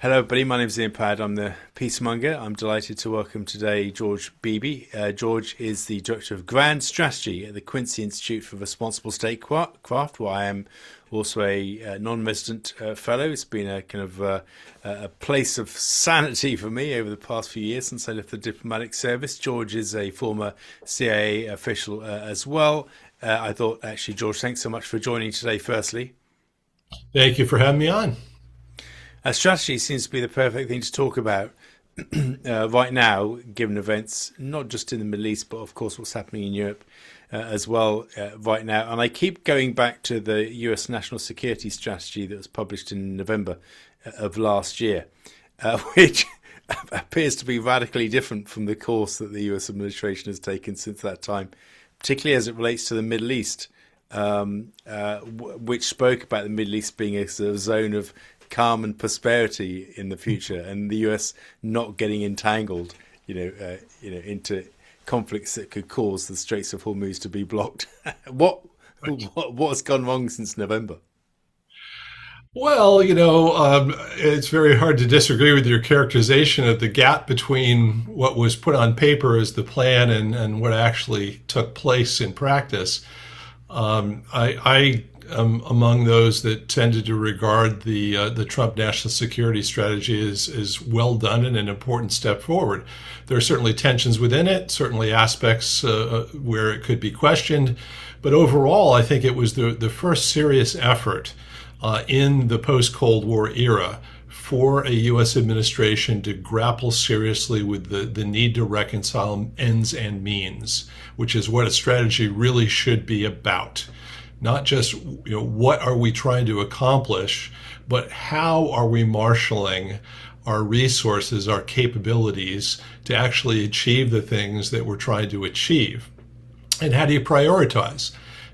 Hello, everybody. My name is Ian Pad. I'm the peacemonger. I'm delighted to welcome today George Beebe. George is the Director of Grand Strategy at the Quincy Institute for Responsible Statecraft, where I am also a non-resident fellow. It's been a kind of a place of sanity for me over the past few years since I left the diplomatic service. George is a former CIA official as well. I thought, actually, George, thanks so much for joining today, firstly. Thank you for having me on. Strategy seems to be the perfect thing to talk about right now, given events not just in the Middle East, but of course what's happening in Europe as well right now. And I keep going back to the US national security strategy that was published in November of last year, which appears to be radically different from the course that the US administration has taken since that time, particularly as it relates to the Middle East, which spoke about the Middle East being a sort of zone of calm and prosperity in the future, and the US not getting entangled, into conflicts that could cause the Straits of Hormuz to be blocked. What's gone wrong since November? Well, it's very hard to disagree with your characterization of the gap between what was put on paper as the plan and what actually took place in practice. I am among those that tended to regard the Trump national security strategy as well done and an important step forward. There are certainly tensions within it, certainly aspects where it could be questioned, but overall, I think it was the first serious effort in the post-Cold War era for a U.S. administration to grapple seriously with the need to reconcile ends and means, which is what a strategy really should be about. Not just what are we trying to accomplish, but how are we marshaling our resources, our capabilities to actually achieve the things that we're trying to achieve? And how do you prioritize?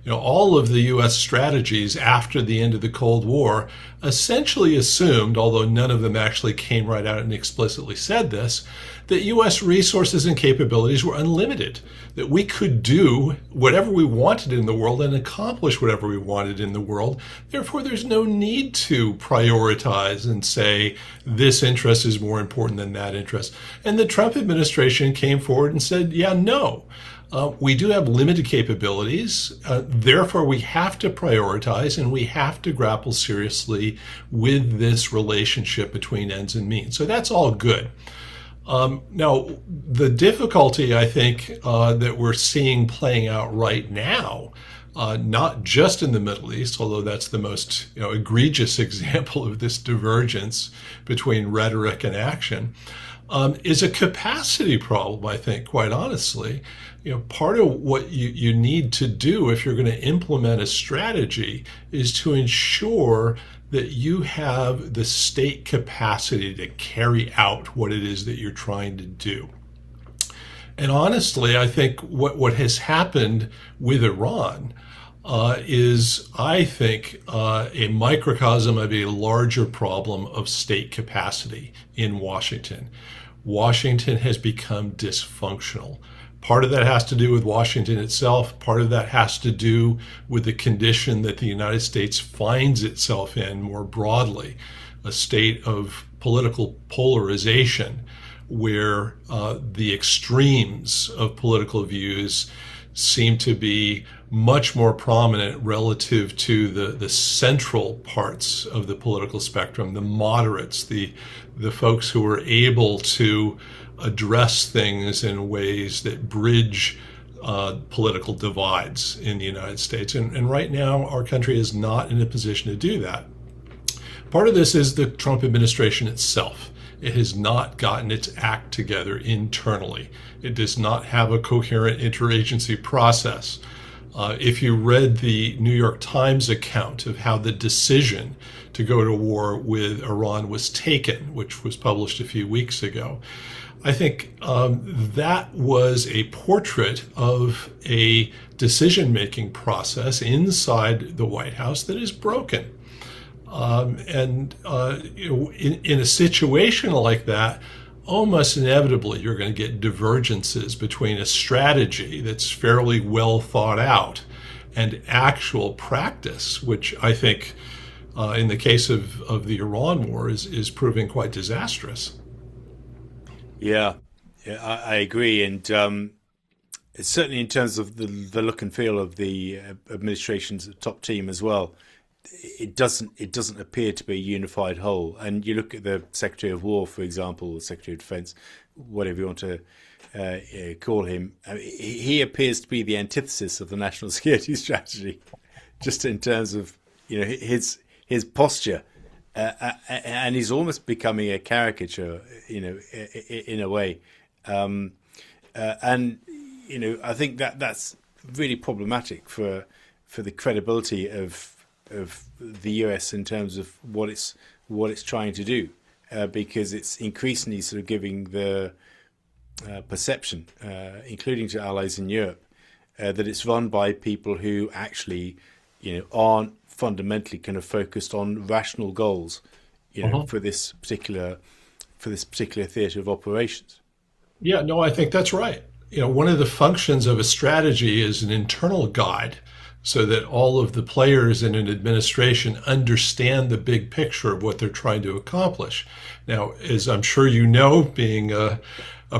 All of the U.S. strategies after the end of the Cold War essentially assumed, although none of them actually came right out and explicitly said this, that U.S. resources and capabilities were unlimited, that we could do whatever we wanted in the world and accomplish whatever we wanted in the world. Therefore, there's no need to prioritize and say this interest is more important than that interest. And the Trump administration came forward and said, yeah, no. We do have limited capabilities, therefore we have to prioritize and we have to grapple seriously with this relationship between ends and means. So that's all good. Now, the difficulty I think that we're seeing playing out right now, not just in the Middle East, although that's the most egregious example of this divergence between rhetoric and action, is a capacity problem, I think, quite honestly. Part of what you need to do if you're going to implement a strategy is to ensure that you have the state capacity to carry out what it is that you're trying to do. And honestly, I think what has happened with Iran is, I think, a microcosm of a larger problem of state capacity in Washington. Washington has become dysfunctional. Part of that has to do with Washington itself. Part of that has to do with the condition that the United States finds itself in more broadly, a state of political polarization where the extremes of political views seem to be much more prominent relative to the central parts of the political spectrum, the moderates, the folks who are able to address things in ways that bridge political divides in the United States. And right now, our country is not in a position to do that. Part of this is the Trump administration itself. It has not gotten its act together internally. It does not have a coherent interagency process. If you read the New York Times account of how the decision to go to war with Iran was taken, which was published a few weeks ago, I think that was a portrait of a decision-making process inside the White House that is broken. In a situation like that, almost inevitably you're going to get divergences between a strategy that's fairly well thought out and actual practice, which I think in the case of the Iran war, is proving quite disastrous. Yeah, yeah, I agree, and it's certainly in terms of the look and feel of the administration's top team as well. It doesn't appear to be a unified whole. And you look at the Secretary of War, for example, or Secretary of Defense, whatever you want to call him. I mean, he appears to be the antithesis of the national security strategy, just in terms of his posture, and he's almost becoming a caricature, in a way. And I think that's really problematic for the credibility of the US in terms of what it's trying to do, because it's increasingly sort of giving the perception, including to allies in Europe, that it's run by people who actually, aren't fundamentally kind of focused on rational goals, for this particular theatre of operations. Yeah, no, I think that's right. One of the functions of a strategy is an internal guide so that all of the players in an administration understand the big picture of what they're trying to accomplish. Now, as I'm sure you know, being a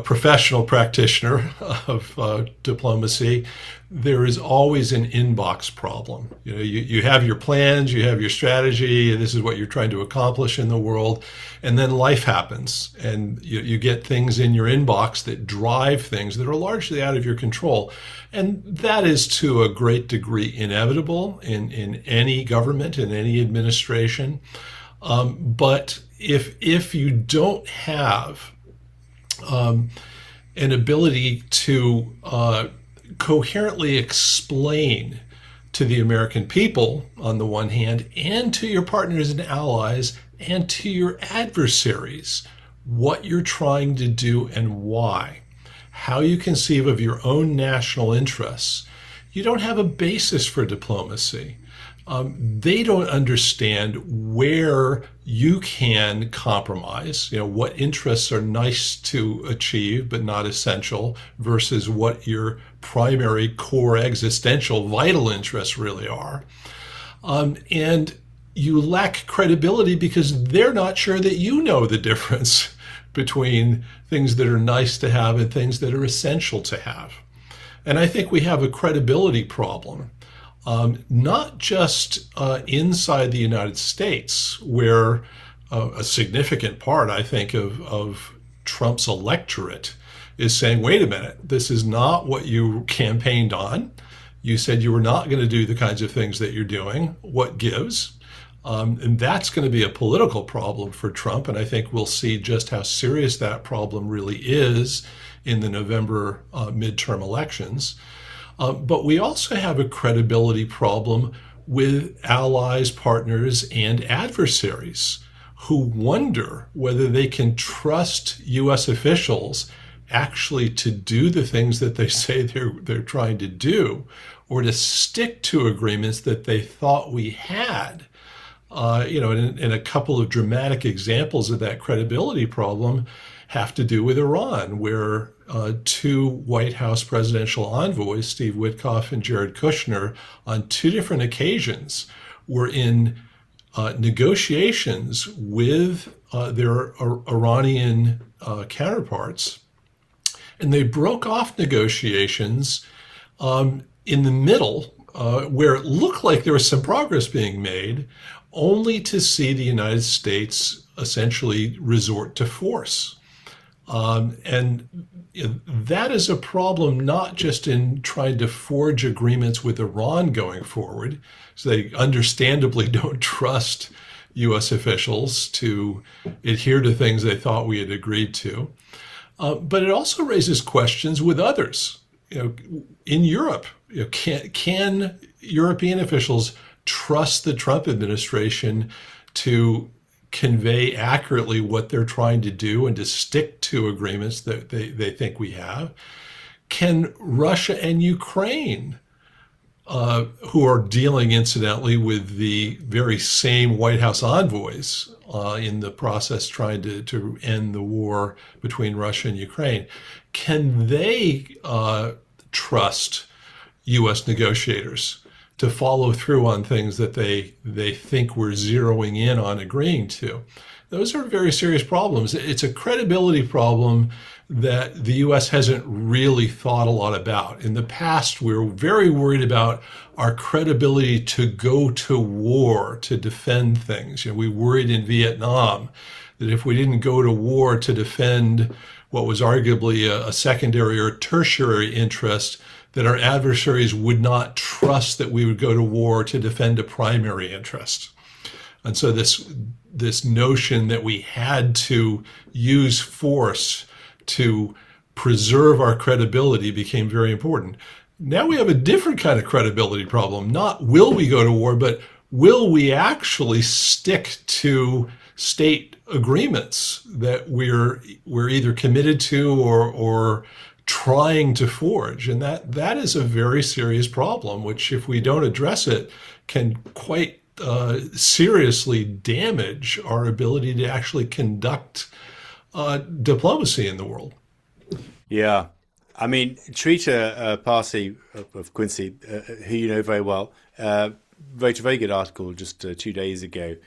professional practitioner of diplomacy, there is always an inbox problem. You have your plans, you have your strategy, and this is what you're trying to accomplish in the world. And then life happens, and you get things in your inbox that drive things that are largely out of your control. And that is to a great degree inevitable in any government, in any administration. But if you don't have an ability to coherently explain to the American people, on the one hand, and to your partners and allies, and to your adversaries, what you're trying to do and why, how you conceive of your own national interests, you don't have a basis for diplomacy. They don't understand where you can compromise, what interests are nice to achieve but not essential versus what your primary core existential vital interests really are. And you lack credibility because they're not sure that you know the difference between things that are nice to have and things that are essential to have. And I think we have a credibility problem. Not just inside the United States, where a significant part, I think, of Trump's electorate is saying, wait a minute, this is not what you campaigned on. You said you were not going to do the kinds of things that you're doing. What gives? And that's going to be a political problem for Trump. And I think we'll see just how serious that problem really is in the November midterm elections. But we also have a credibility problem with allies, partners, and adversaries who wonder whether they can trust U.S. officials actually to do the things that they say they're trying to do, or to stick to agreements that they thought we had. And a couple of dramatic examples of that credibility problem have to do with Iran, where two White House presidential envoys, Steve Witkoff and Jared Kushner, on two different occasions were in negotiations with their Iranian counterparts. And they broke off negotiations in the middle, where it looked like there was some progress being made, only to see the United States essentially resort to force. And that is a problem not just in trying to forge agreements with Iran going forward, so they understandably don't trust U.S. officials to adhere to things they thought we had agreed to, but it also raises questions with others. In Europe, can European officials trust the Trump administration to convey accurately what they're trying to do and to stick to agreements that they think we have? Can Russia and Ukraine, who are dealing incidentally with the very same White House envoys in the process trying to end the war between Russia and Ukraine, can they trust U.S. negotiators to follow through on things that they think we're zeroing in on agreeing to. Those are very serious problems. It's a credibility problem that the U.S. hasn't really thought a lot about. In the past, we were very worried about our credibility to go to war to defend things. We worried in Vietnam that if we didn't go to war to defend what was arguably a secondary or tertiary interest, that our adversaries would not trust that we would go to war to defend a primary interest. And so this notion that we had to use force to preserve our credibility became very important. Now we have a different kind of credibility problem. Not will we go to war, but will we actually stick to state agreements that we're either committed to or trying to forge? And that is a very serious problem, which if we don't address it, can quite seriously damage our ability to actually conduct diplomacy in the world. Yeah. I mean, Trita Parsi of Quincy, who you know very well, wrote a very good article just 2 days ago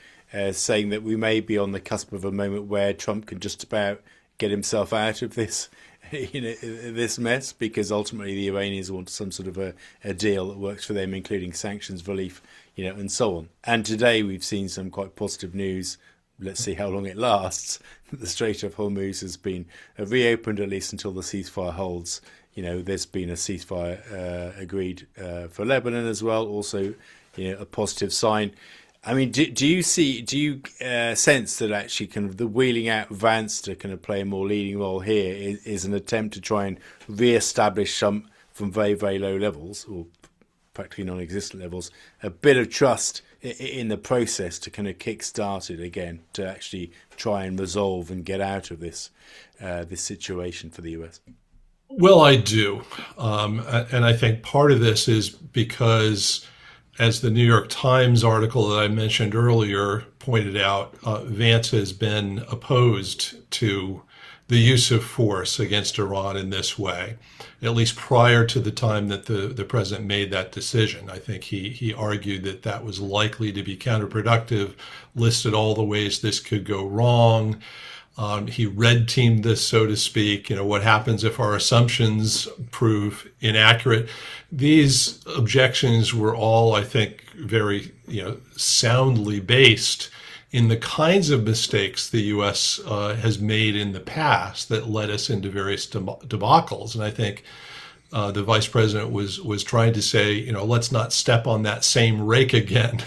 saying that we may be on the cusp of a moment where Trump can just about get himself out of this this mess, because ultimately the Iranians want some sort of a deal that works for them, including sanctions relief, and so on. And today we've seen some quite positive news. Let's see how long it lasts. The Strait of Hormuz has been reopened, at least until the ceasefire holds. There's been a ceasefire agreed for Lebanon as well. Also, a positive sign. I mean, do you sense that actually kind of the wheeling out Vance to kind of play a more leading role here is an attempt to try and re-establish some, from very, very low levels or practically non-existent levels, a bit of trust in the process to kind of kick-start it again, to actually try and resolve and get out of this situation for the US? Well, I do. And I think part of this is because, as the New York Times article that I mentioned earlier pointed out, Vance has been opposed to the use of force against Iran in this way, at least prior to the time that the president made that decision. I think he argued that that was likely to be counterproductive, listed all the ways this could go wrong. He red teamed this, so to speak. What happens if our assumptions prove inaccurate? These objections were all, I think, very, soundly based in the kinds of mistakes the U.S. Has made in the past that led us into various debacles. And I think the vice president was trying to say, let's not step on that same rake again.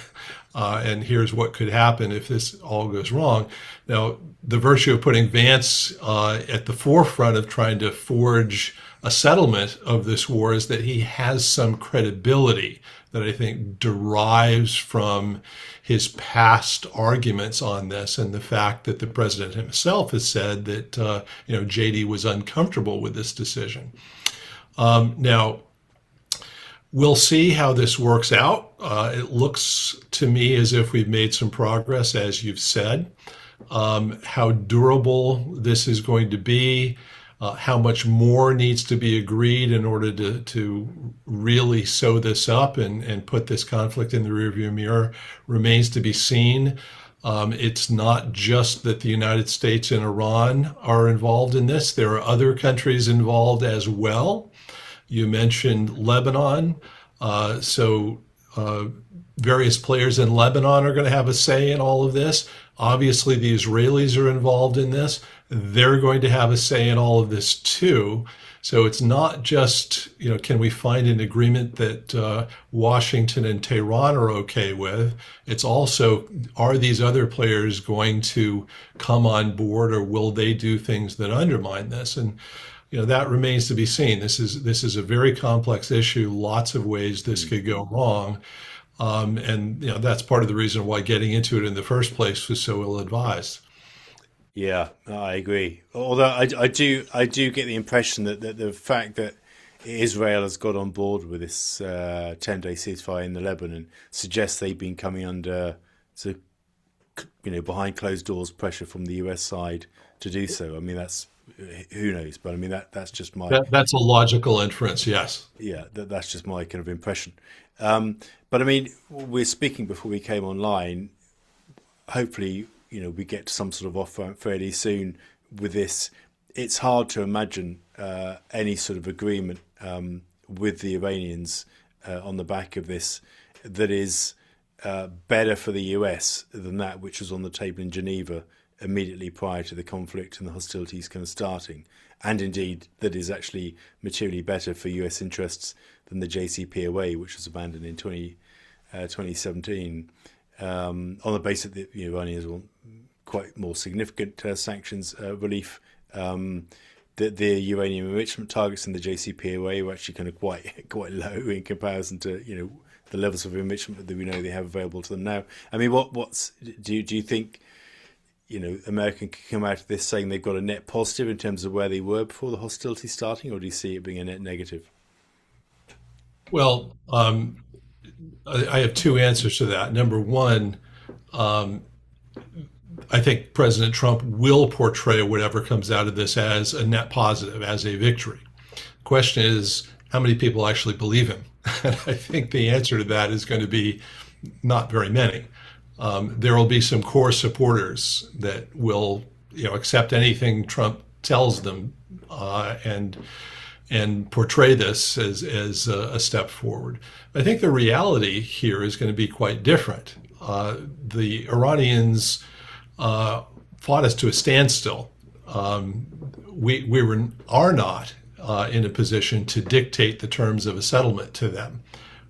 And here's what could happen if this all goes wrong. Now, the virtue of putting Vance at the forefront of trying to forge a settlement of this war is that he has some credibility that I think derives from his past arguments on this, and the fact that the president himself has said that JD was uncomfortable with this decision. Now, we'll see how this works out. It looks to me as if we've made some progress, as you've said. How durable this is going to be, how much more needs to be agreed in order to really sew this up and put this conflict in the rearview mirror remains to be seen. It's not just that the United States and Iran are involved in this. There are other countries involved as well. You mentioned Lebanon. So various players in Lebanon are going to have a say in all of this. Obviously, the Israelis are involved in this. They're going to have a say in all of this too. So it's not just, can we find an agreement that Washington and Tehran are okay with? It's also, are these other players going to come on board, or will they do things that undermine this? And that remains to be seen. This is a very complex issue. Lots of ways this could go wrong. And that's part of the reason why getting into it in the first place was so ill-advised. Yeah, I agree. Although I do get the impression that the fact that Israel has got on board with this 10-day ceasefire in the Lebanon suggests they've been coming under, behind closed doors pressure from the US side to do so. I mean, that's, who knows? But I mean, that's just my... That's a logical inference, yes. Yeah, that's just my kind of impression. But I mean, we're speaking before we came online. Hopefully, we get to some sort of off ramp fairly soon with this. It's hard to imagine any sort of agreement with the Iranians on the back of this that is better for the US than that which was on the table in Geneva immediately prior to the conflict and the hostilities kind of starting. And indeed, that is actually materially better for US interests than the JCPOA, which was abandoned in 2017, on the basis that the Iranians want quite more significant sanctions relief. The uranium enrichment targets in the JCPOA were actually kind of quite low in comparison to the levels of enrichment that we know they have available to them now. I mean, do you think America can come out of this saying they've got a net positive in terms of where they were before the hostility starting, or do you see it being a net negative? Well, I have two answers to that. Number one, I think President Trump will portray whatever comes out of this as a net positive, as a victory. Question is, how many people actually believe him? And I think the answer to that is going to be not very many. There will be some core supporters that will, accept anything Trump tells them, and portray this as a step forward. I think the reality here is going to be quite different. The Iranians fought us to a standstill. We are not in a position to dictate the terms of a settlement to them.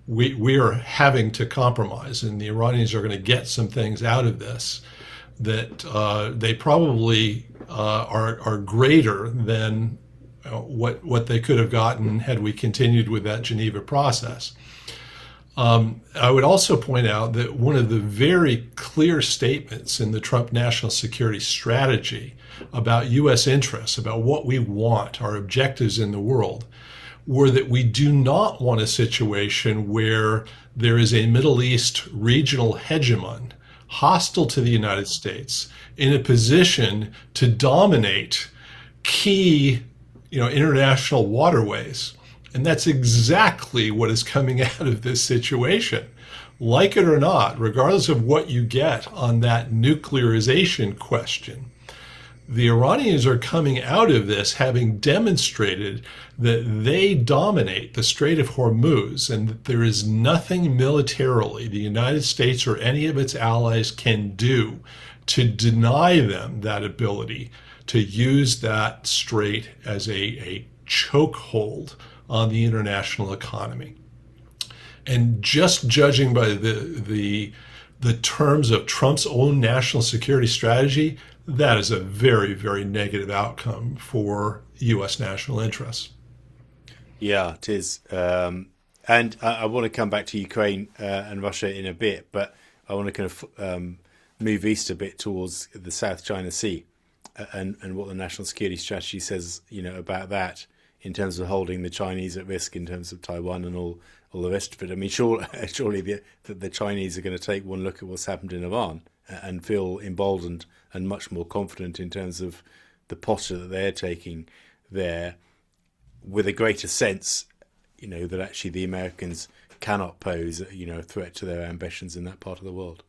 We are having to compromise, and the Iranians are going to get some things out of this that they probably are greater than what they could have gotten had we continued with that Geneva process. I would also point out that one of the very clear statements in the Trump national security strategy about U.S. interests, about what we want, our objectives in the world, were that we do not want a situation where there is a Middle East regional hegemon hostile to the United States in a position to dominate key, international waterways. And that's exactly what is coming out of this situation. Like it or not, regardless of what you get on that nuclearization question, the Iranians are coming out of this having demonstrated that they dominate the Strait of Hormuz and that there is nothing militarily the United States or any of its allies can do to deny them that ability to use that strait as a chokehold on the international economy. And just judging by the terms of Trump's own national security strategy, that is a very, very negative outcome for U.S. national interests. Yeah, it is. And I want to come back to Ukraine and Russia in a bit, but I want to kind of move east a bit towards the South China Sea and what the national security strategy says, about that in terms of holding the Chinese at risk in terms of Taiwan and all the rest of it. I mean, surely the Chinese are going to take one look at what's happened in Iran and feel emboldened and much more confident in terms of the posture that they're taking there, with a greater sense, that actually the Americans cannot pose, a threat to their ambitions in that part of the world.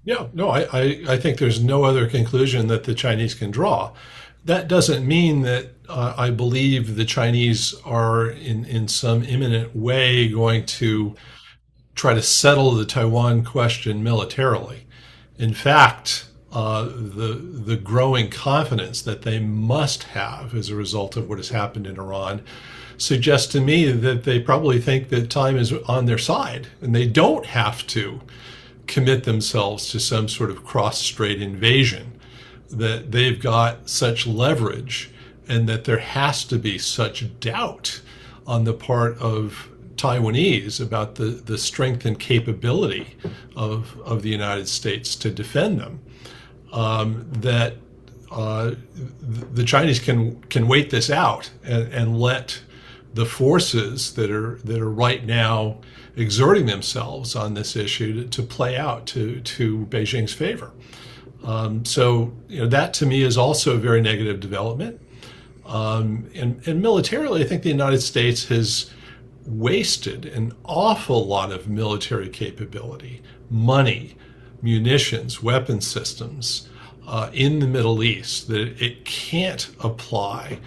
Yeah, no, I think there's no other conclusion that the Chinese can draw. That doesn't mean that I believe the Chinese are in some imminent way going to try to settle the Taiwan question militarily. In fact, the growing confidence that they must have as a result of what has happened in Iran suggests to me that they probably think that time is on their side and they don't have to commit themselves to some sort of cross-strait invasion, that they've got such leverage and that there has to be such doubt on the part of Taiwanese about the strength and capability of the United States to defend them, that the Chinese can wait this out and let the forces that are right now exerting themselves on this issue to play out to Beijing's favor. So that to me is also a very negative development. And militarily, I think the United States has wasted an awful lot of military capability, money, munitions, weapon systems in the Middle East that it can't apply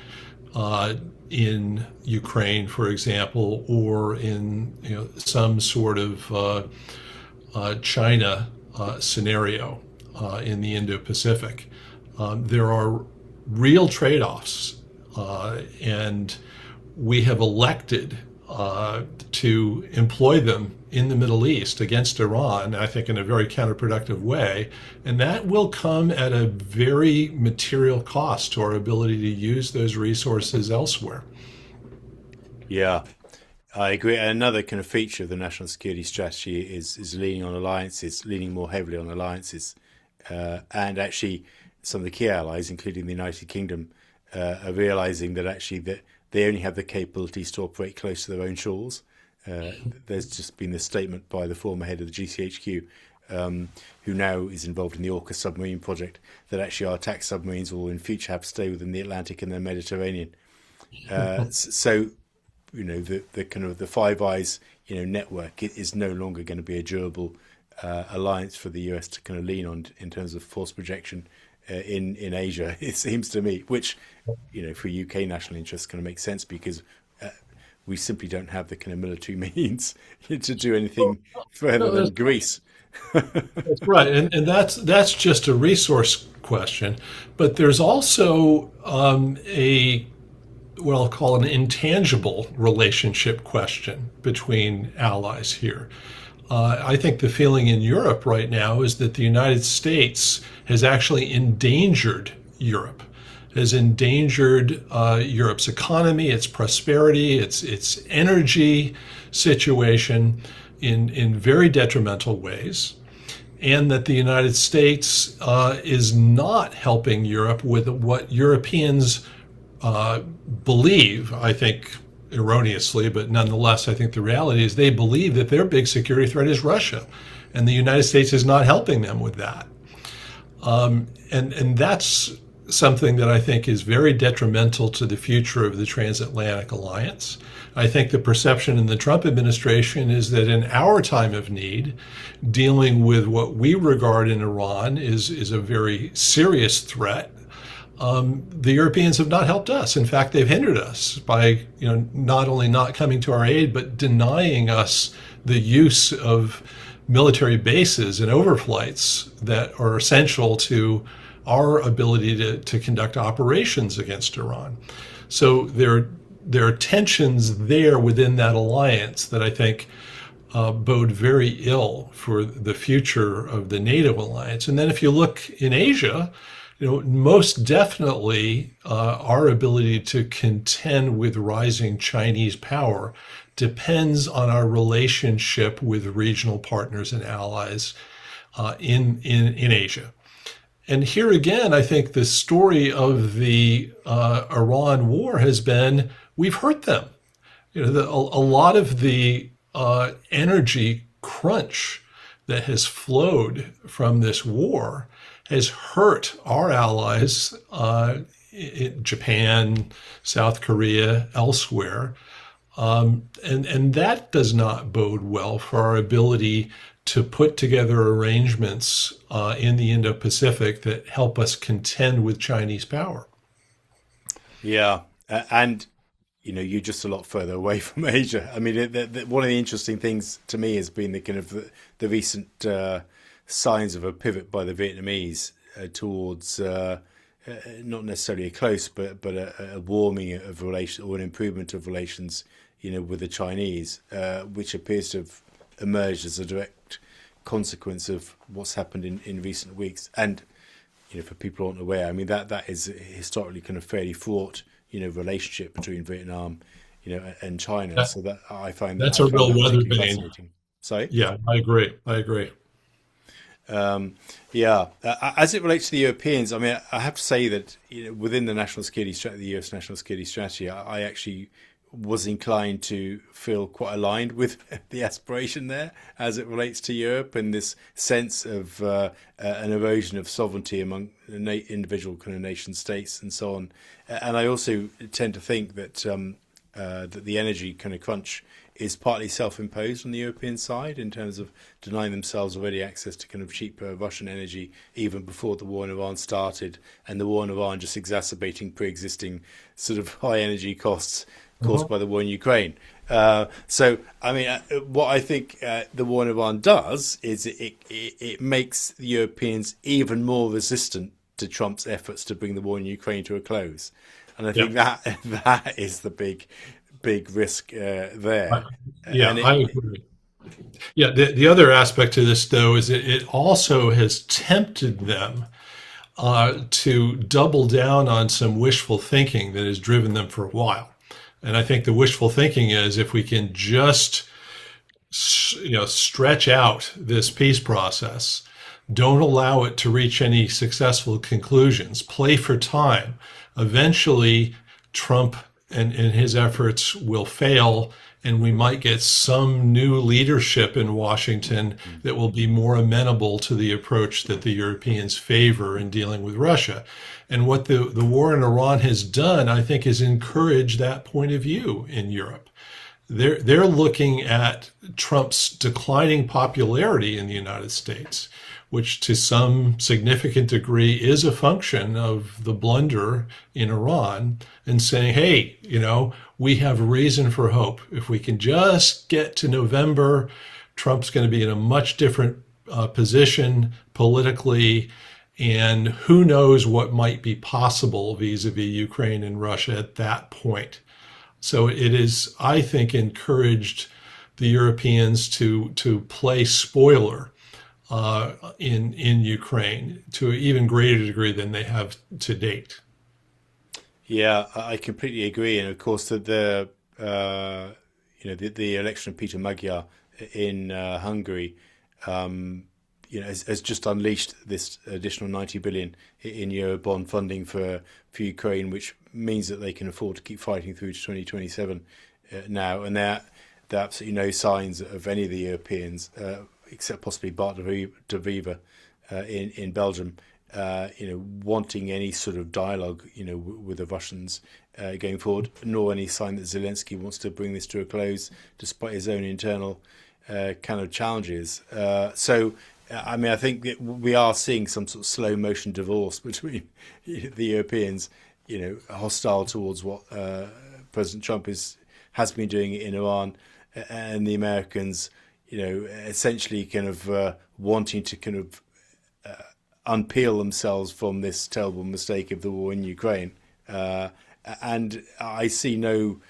in Ukraine, for example, or in some sort of China scenario in the Indo-Pacific. There are real trade-offs, and we have elected to employ them in the Middle East against Iran, I think in a very counterproductive way. And that will come at a very material cost to our ability to use those resources elsewhere. Yeah, I agree. And another kind of feature of the national security strategy is leaning on alliances, leaning more heavily on alliances, and actually some of the key allies, including the United Kingdom, are realizing that actually that they only have the capabilities to operate close to their own shores. There's just been this statement by the former head of the GCHQ, who now is involved in the Orca submarine project, that actually our attack submarines will in future have to stay within the Atlantic and the Mediterranean. So, the kind of the Five Eyes, network is no longer going to be a durable alliance for the US to kind of lean on in terms of force projection in Asia. It seems to me, which for UK national interests kind of makes sense because we simply don't have the kind of military means to do anything further than Greece. That's right, and that's just a resource question, but there's also a what I'll call an intangible relationship question between allies here. I think the feeling in Europe right now is that the United States has actually endangered Europe, has endangered Europe's economy, its prosperity, its energy situation in very detrimental ways, and that the United States is not helping Europe with what Europeans believe, I think erroneously, but nonetheless, I think the reality is they believe that their big security threat is Russia, and the United States is not helping them with that. And that's something that I think is very detrimental to the future of the transatlantic alliance. I think the perception in the Trump administration is that in our time of need, dealing with what we regard in Iran is a very serious threat. The Europeans have not helped us. In fact, they've hindered us by not only not coming to our aid, but denying us the use of military bases and overflights that are essential to our ability to conduct operations against Iran. So there are tensions there within that alliance that I think bode very ill for the future of the NATO alliance. And then if you look in Asia, most definitely our ability to contend with rising Chinese power depends on our relationship with regional partners and allies in Asia. And here again, I think the story of the Iran war has been we've hurt them. A lot of the energy crunch that has flowed from this war has hurt our allies in Japan, South Korea, elsewhere. And that does not bode well for our ability to put together arrangements in the Indo-Pacific that help us contend with Chinese power. Yeah, and you're just a lot further away from Asia. I mean, one of the interesting things to me has been the kind of the recent signs of a pivot by the Vietnamese towards not necessarily a close, but a warming of relations or an improvement of relations, with the Chinese, which appears to have emerged as a direct consequence of what's happened in recent weeks. And for people who aren't aware, I mean that is historically kind of fairly fraught, relationship between Vietnam, and China. So that I find that's a real weather vane. Sorry. Yeah, I agree. Yeah, as it relates to the Europeans, I mean, I have to say that within the national security strategy, the US national security strategy, I actually was inclined to feel quite aligned with the aspiration there as it relates to Europe and this sense of an erosion of sovereignty among individual kind of nation states and so on. And I also tend to think that that the energy kind of crunch is partly self-imposed on the European side in terms of denying themselves already access to kind of cheaper Russian energy even before the war in Iran started, and the war in Iran just exacerbating pre-existing sort of high energy costs caused by the war in Ukraine. So, I mean, what I think the war in Iran does is it makes the Europeans even more resistant to Trump's efforts to bring the war in Ukraine to a close. And I think that is the big risk there. I agree. Yeah, the other aspect to this, though, is it also has tempted them to double down on some wishful thinking that has driven them for a while. And I think the wishful thinking is if we can just, stretch out this peace process, don't allow it to reach any successful conclusions, play for time, eventually Trump and his efforts will fail, and we might get some new leadership in Washington that will be more amenable to the approach that the Europeans favor in dealing with Russia. And what the war in Iran has done, I think, is encourage that point of view in Europe. They're looking at Trump's declining popularity in the United States, which to some significant degree is a function of the blunder in Iran, and saying, hey, we have reason for hope. If we can just get to November, Trump's going to be in a much different position politically, and who knows what might be possible vis-a-vis Ukraine and Russia at that point. So it is, I think, encouraged the Europeans to play spoiler in Ukraine to an even greater degree than they have to date. Yeah, I completely agree, and of course the election of Peter Magyar in Hungary, has just unleashed this additional 90 billion in euro bond funding for Ukraine, which means that they can afford to keep fighting through to 2027 now, and there are absolutely no signs of any of the Europeans, except possibly Bart de Wever in Belgium, wanting any sort of dialogue, with the Russians going forward, nor any sign that Zelensky wants to bring this to a close, despite his own internal kind of challenges. I mean, I think that we are seeing some sort of slow motion divorce between the Europeans, hostile towards what President Trump has been doing in Iran, and the Americans, essentially kind of wanting to kind of unpeel themselves from this terrible mistake of the war in Ukraine. And I see no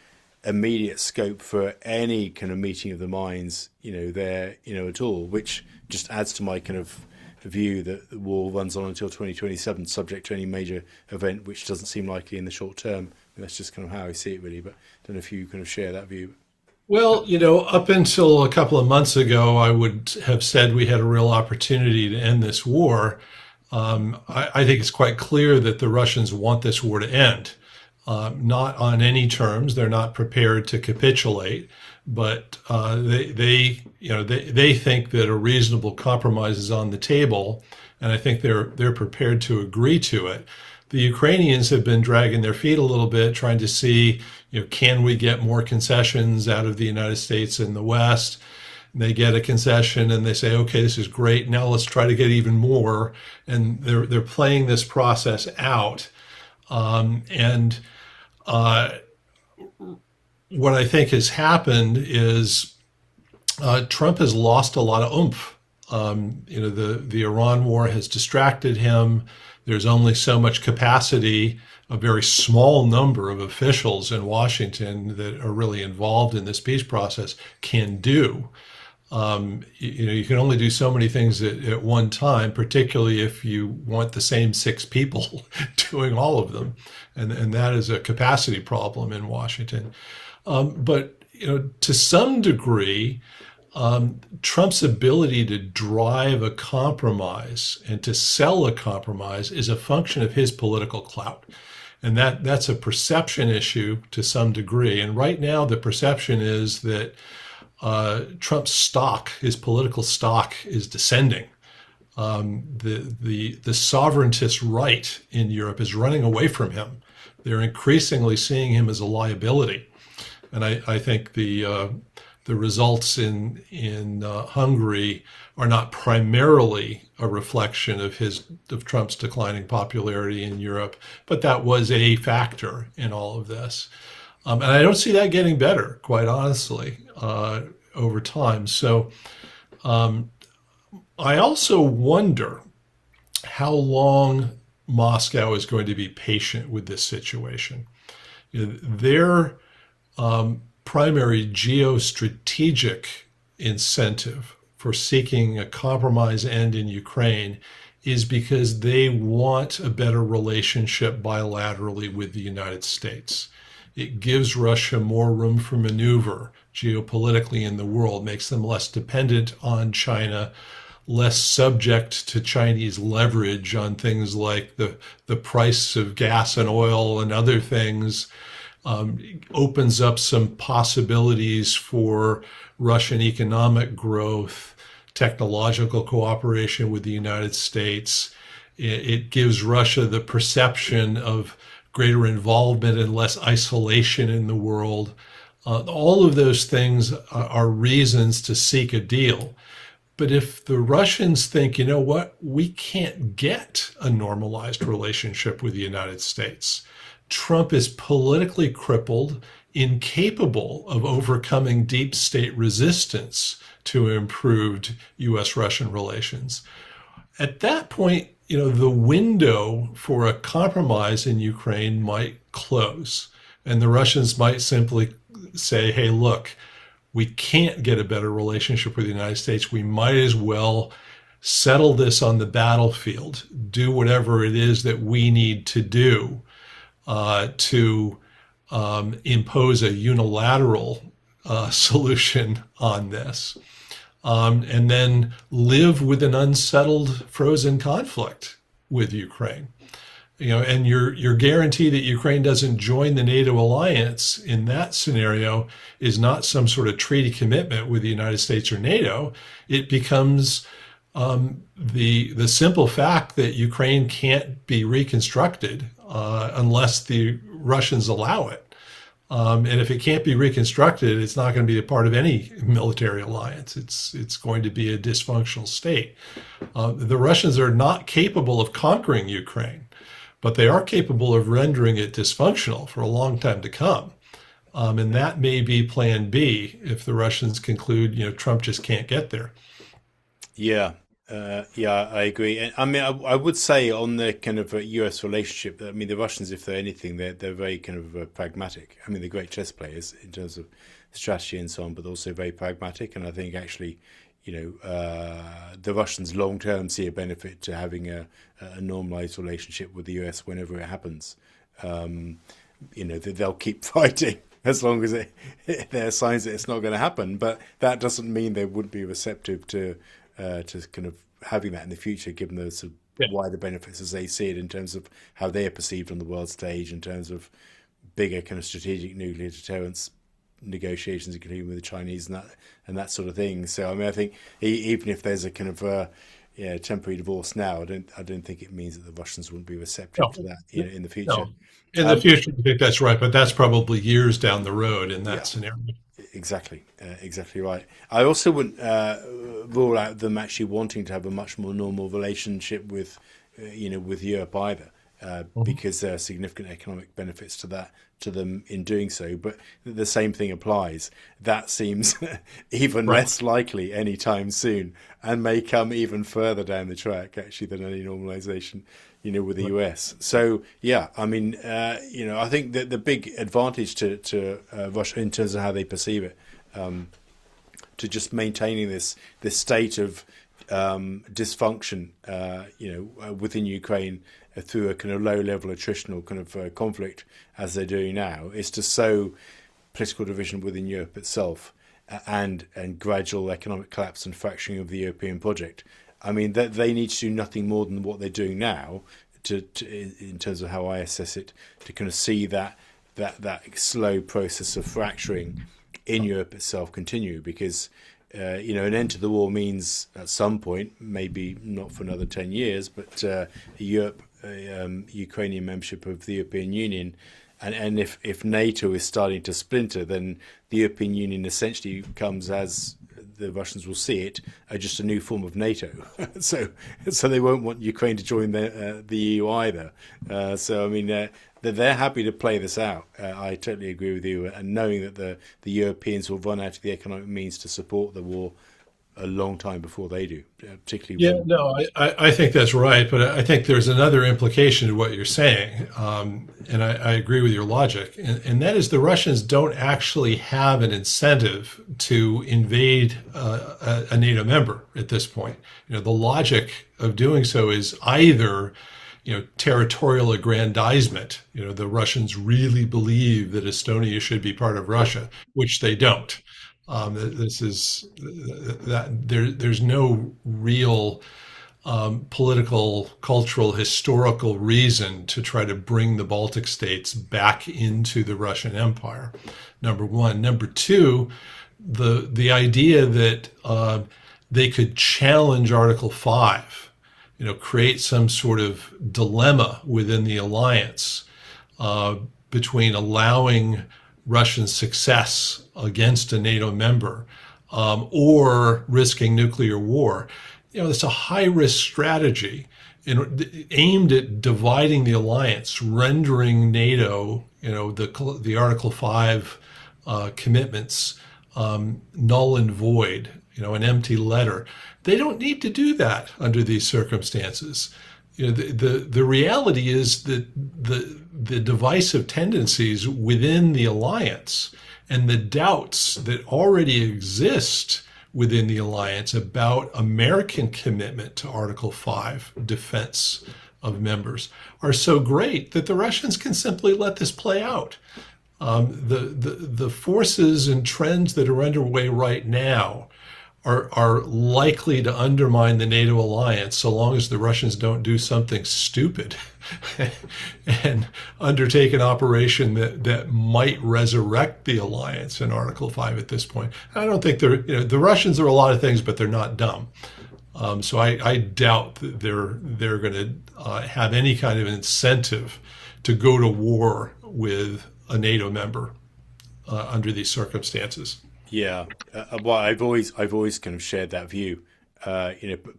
immediate scope for any kind of meeting of the minds, there, at all, which just adds to my kind of view that the war runs on until 2027, subject to any major event, which doesn't seem likely in the short term. And that's just kind of how I see it, really. But I don't know if you kind of share that view. Well, up until a couple of months ago, I would have said we had a real opportunity to end this war. I think it's quite clear that the Russians want this war to end. Not on any terms. They're not prepared to capitulate, but they think that a reasonable compromise is on the table, and I think they're prepared to agree to it. The Ukrainians have been dragging their feet a little bit, trying to see, can we get more concessions out of the United States and the West? And they get a concession and they say, okay, this is great. Now let's try to get even more. And they're playing this process out. What I think has happened is Trump has lost a lot of oomph. The Iran war has distracted him. There's only so much capacity a very small number of officials in Washington that are really involved in this peace process can do. You can only do so many things at one time, particularly if you want the same 6 people doing all of them. And that is a capacity problem in Washington. But to some degree, Trump's ability to drive a compromise and to sell a compromise is a function of his political clout. And that's a perception issue to some degree. And right now, the perception is that Trump's stock, his political stock, is descending. The sovereigntist right in Europe is running away from him. They're increasingly seeing him as a liability. And I think the the results in Hungary are not primarily a reflection of Trump's declining popularity in Europe, but that was a factor in all of this. And I don't see that getting better, quite honestly, over time. So I also wonder how long Moscow is going to be patient with this situation. Their primary geostrategic incentive for seeking a compromise end in Ukraine is because they want a better relationship bilaterally with the United States. It gives Russia more room for maneuver geopolitically in the world, makes them less dependent on China, less subject to Chinese leverage on things like the price of gas and oil and other things, opens up some possibilities for Russian economic growth, technological cooperation with the United States. It gives Russia the perception of greater involvement and less isolation in the world. All of those things are reasons to seek a deal. But if the Russians think, you know what, we can't get a normalized relationship with the United States. Trump is politically crippled, incapable of overcoming deep state resistance to improved U.S.-Russian relations. At that point, the window for a compromise in Ukraine might close, and the Russians might simply say, hey, look, we can't get a better relationship with the United States. We might as well settle this on the battlefield, do whatever it is that we need to do to impose a unilateral solution on this, and then live with an unsettled, frozen conflict with Ukraine. And your guarantee that Ukraine doesn't join the NATO alliance in that scenario is not some sort of treaty commitment with the United States or NATO. It becomes the simple fact that Ukraine can't be reconstructed unless the Russians allow it. And if it can't be reconstructed, it's not going to be a part of any military alliance. It's going to be a dysfunctional state. The Russians are not capable of conquering Ukraine, but they are capable of rendering it dysfunctional for a long time to come. And that may be plan B if the Russians conclude, Trump just can't get there. Yeah. Yeah, I agree. And I mean, I would say on the kind of US relationship, that, I mean, the Russians, if they're anything, they're very kind of pragmatic. I mean, they're great chess players in terms of strategy and so on, but also very pragmatic. And I think actually, the Russians long term see a benefit to having a normalized relationship with the US whenever it happens. They'll keep fighting as long as there are signs that it's not going to happen. But that doesn't mean they wouldn't be receptive to kind of having that in the future, given the sort of wider benefits as they see it in terms of how they are perceived on the world stage, in terms of bigger kind of strategic nuclear deterrence negotiations, including with the Chinese and that sort of thing. So I mean, I think even if there's a kind of temporary divorce now, I don't think it means that the Russians wouldn't be receptive to that in the future. No. In the future, I think that's right, but that's probably years down the road in that scenario. Exactly right. I also wouldn't rule out them actually wanting to have a much more normal relationship with Europe either, because there are significant economic benefits to them in doing so. But the same thing applies. That seems even less likely anytime soon, and may come even further down the track actually than any normalization, with the US. So yeah, I mean, I think that the big advantage to Russia in terms of how they perceive it, to just maintaining this state of dysfunction, within Ukraine through a kind of low-level attritional kind of conflict as they're doing now, is to sow political division within Europe itself and gradual economic collapse and fracturing of the European project. I mean, they need to do nothing more than what they're doing now, in terms of how I assess it, to kind of see that slow process of fracturing in Europe itself continue, because an end to the war means at some point, maybe not for another 10 years, but Ukrainian membership of the European Union And if NATO is starting to splinter, then the European Union essentially comes, as the Russians will see it, just a new form of NATO. so they won't want Ukraine to join the EU either. So I mean, they're happy to play this out. I totally agree with you. And knowing that the Europeans will run out of the economic means to support the war a long time before they do, particularly Yeah, when. no, I think that's right, but I think there's another implication to what you're saying, and I agree with your logic, and that is the Russians don't actually have an incentive to invade a NATO member at this point. The logic of doing so is either, territorial aggrandizement. The Russians really believe that Estonia should be part of Russia, which they don't. This is that there's no real political, cultural, historical reason to try to bring the Baltic states back into the Russian Empire. Number one. Number two, the idea that they could challenge Article 5, create some sort of dilemma within the alliance between allowing Russian success against a NATO member or risking nuclear war. It's a high-risk strategy aimed at dividing the alliance, rendering NATO, the Article 5 commitments null and void, an empty letter. They don't need to do that under these circumstances. The reality is that the divisive tendencies within the alliance and the doubts that already exist within the alliance about American commitment to Article 5 defense of members are so great that the Russians can simply let this play out. The forces and trends that are underway right now are likely to undermine the NATO alliance so long as the Russians don't do something stupid and undertake an operation that might resurrect the alliance in Article 5 at this point. I don't think the Russians are a lot of things, but they're not dumb. So I doubt that they're going to have any kind of incentive to go to war with a NATO member under these circumstances. Yeah, well, I've always kind of shared that view,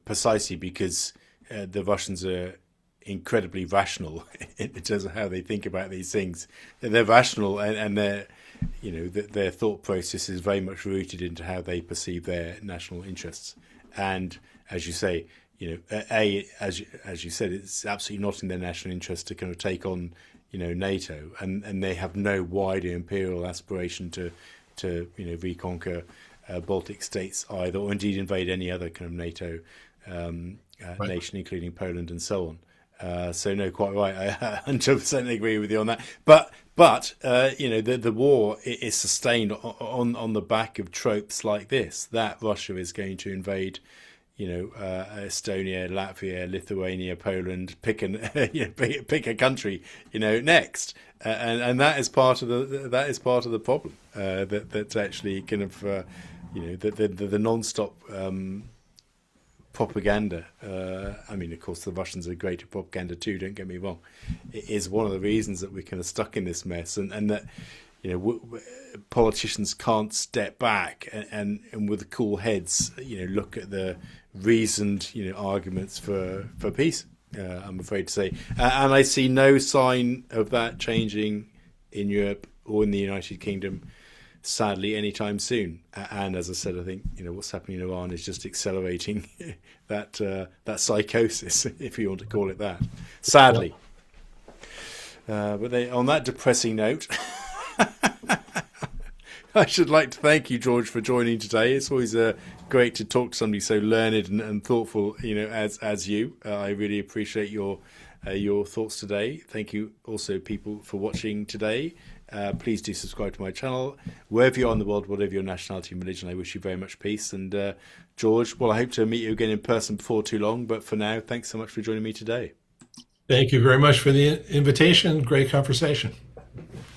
precisely because the Russians are incredibly rational in terms of how they think about these things. They're rational, and their thought process is very much rooted into how they perceive their national interests. And as you say, as you said, it's absolutely not in their national interest to kind of take on, NATO, and they have no wider imperial aspiration to reconquer Baltic states either, or indeed invade any other kind of NATO Right. nation, including Poland and so on. So no, quite right. I 100% agree with you on that. But the war is sustained on the back of tropes like this, that Russia is going to invade, Estonia, Latvia, Lithuania, Poland, pick a country, next, and that is part of the problem. That's actually kind of the non-stop propaganda. I mean, of course, the Russians are great at propaganda too. Don't get me wrong. It is one of the reasons that we're kind of stuck in this mess, and that politicians can't step back and with cool heads, look at the reasoned, arguments for peace. I'm afraid to say, and I see no sign of that changing in Europe or in the United Kingdom, sadly, anytime soon. And as I said, I think what's happening in Iran is just accelerating that psychosis, if you want to call it that. Sadly, but on that depressing note. I should like to thank you, George, for joining today. It's always great to talk to somebody so learned and thoughtful, as you. I really appreciate your thoughts today. Thank you also, people, for watching today. Please do subscribe to my channel. Wherever you are in the world, whatever your nationality and religion, I wish you very much peace. And George, well, I hope to meet you again in person before too long. But for now, thanks so much for joining me today. Thank you very much for the invitation. Great conversation.